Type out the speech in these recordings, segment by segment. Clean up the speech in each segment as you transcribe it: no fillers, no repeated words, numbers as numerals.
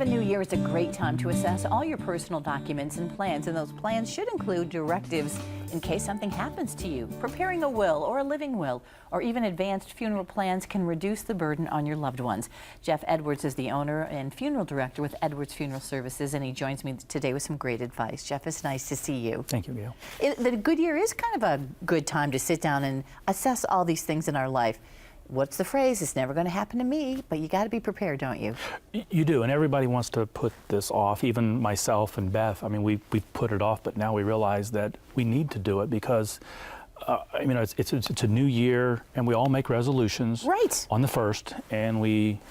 the new year is a great time to assess all your personal documents and plans, and those plans should include directives in case something happens to you. Preparing a will or a living will, or even advanced funeral plans can reduce the burden on your loved ones. Jeff Edwards is the owner and funeral director with Edwards Funeral Services, and he joins me today with some great advice. Jeff, it's nice to see you. Thank you, Gail. The good year is kind of a good time to sit down and assess all these things in our life. What's the phrase? It's never going to happen to me, but you got to be prepared, don't you? You do, and everybody wants to put this off, even myself and Beth. I mean, we've put it off, but now we realize that we need to do it because, I mean, it's a new year, and we all make resolutions on the 1st, and we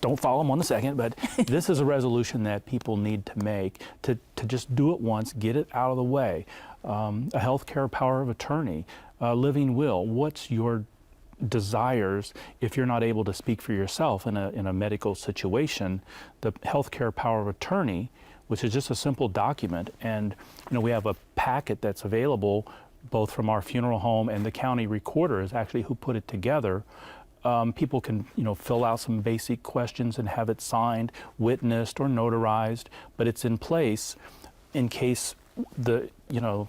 don't follow them on the 2nd, but this is a resolution that people need to make to just do it once, get it out of the way. A healthcare power of attorney, a living will. What's your desires if you're not able to speak for yourself in a medical situation? The healthcare power of attorney, which is just a simple document, and we have a packet that's available both from our funeral home and the county recorder is actually who put it together. People can fill out some basic questions and have it signed, witnessed, or notarized, but it's in place in case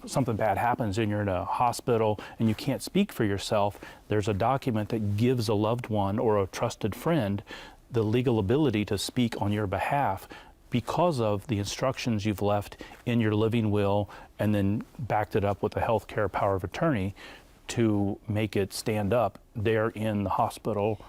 something bad happens and you're in a hospital and you can't speak for yourself. There's a document that gives a loved one or a trusted friend the legal ability to speak on your behalf because of the instructions you've left in your living will, and then backed it up with a healthcare power of attorney to make it stand up there in the hospital.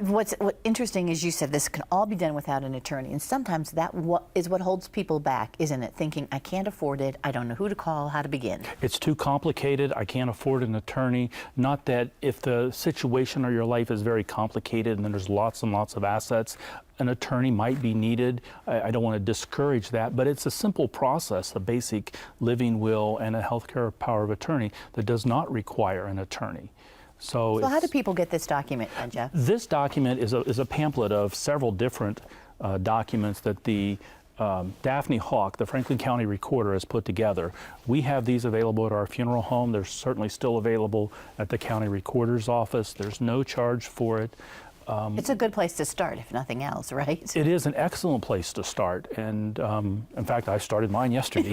What's interesting is you said this can all be done without an attorney, and sometimes that is what holds people back, isn't it? Thinking, I can't afford it, I don't know who to call, how to begin. It's too complicated, I can't afford an attorney. Not that if the situation or your life is very complicated and then there's lots and lots of assets, an attorney might be needed. I don't want to discourage that, but it's a simple process, a basic living will and a healthcare power of attorney that does not require an attorney. So how do people get this document, Jeff? This document is a pamphlet of several different documents that the Daphne Hawk, the Franklin County Recorder, has put together. We have these available at our funeral home. They're certainly still available at the county recorder's office. There's no charge for it. It's a good place to start, if nothing else, right? It is an excellent place to start, and in fact, I started mine yesterday.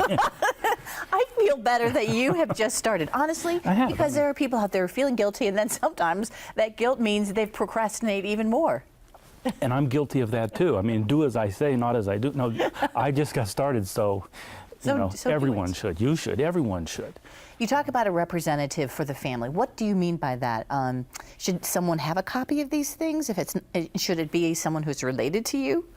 I feel better that you have just started, honestly, because there are people out there feeling guilty, and then sometimes that guilt means they procrastinate even more. And I'm guilty of that too. I mean, do as I say, not as I do. No, I just got started, so everyone should. You should. Everyone should. You talk about a representative for the family. What do you mean by that? Should someone have a copy of these things? Should it be someone who's related to you?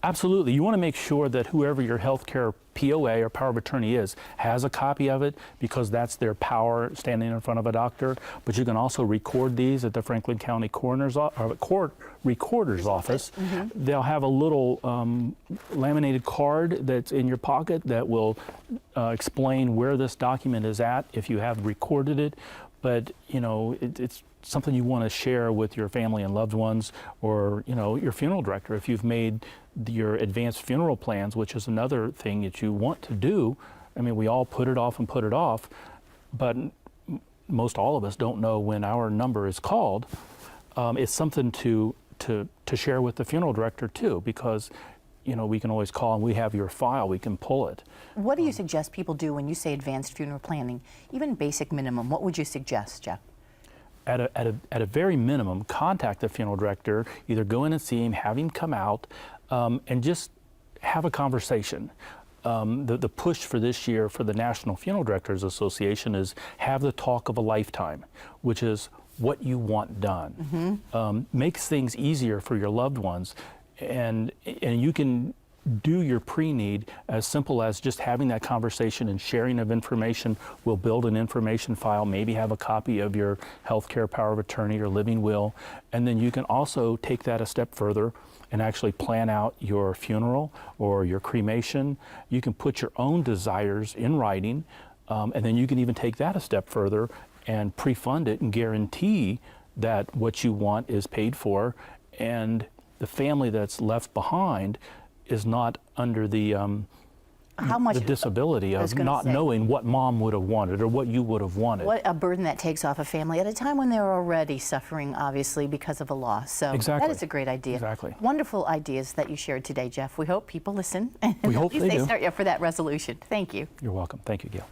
Absolutely. You want to make sure that whoever your healthcare POA or power of attorney is has a copy of it, because that's their power standing in front of a doctor. But you can also record these at the Franklin County Recorder's Office. Mm-hmm. They'll have a little laminated card that's in your pocket that will explain where this document is at if you have recorded it. But it's something you want to share with your family and loved ones, or your funeral director. If you've made your advanced funeral plans, which is another thing that you want to do. I mean, we all put it off, but most all of us don't know when our number is called. It's something to share with the funeral director too, because we can always call and we have your file, we can pull it. What do you suggest people do when you say advanced funeral planning, even basic minimum? What would you suggest, Jeff? At a very minimum, contact the funeral director, either go in and see him, have him come out, and just have a conversation. The push for this year for the National Funeral Directors Association is have the talk of a lifetime, which is what you want done. Mm-hmm. Makes things easier for your loved ones, and you can do your pre-need as simple as just having that conversation and sharing of information. We'll build an information file, maybe have a copy of your healthcare power of attorney or living will, and then you can also take that a step further and actually plan out your funeral or your cremation. You can put your own desires in writing, and then you can even take that a step further and pre-fund it and guarantee that what you want is paid for, and the family that's left behind is not under the how much the disability I was of gonna not say. knowing what mom would have wanted or what you would have wanted. What a burden that takes off a family at a time when they're already suffering, obviously, because of a loss. So Exactly. that is a great idea. Exactly. Wonderful ideas that you shared today, Jeff. We hope people listen. And We hope at least they do. start you up for that resolution. Thank you. You're welcome. Thank you, Gail.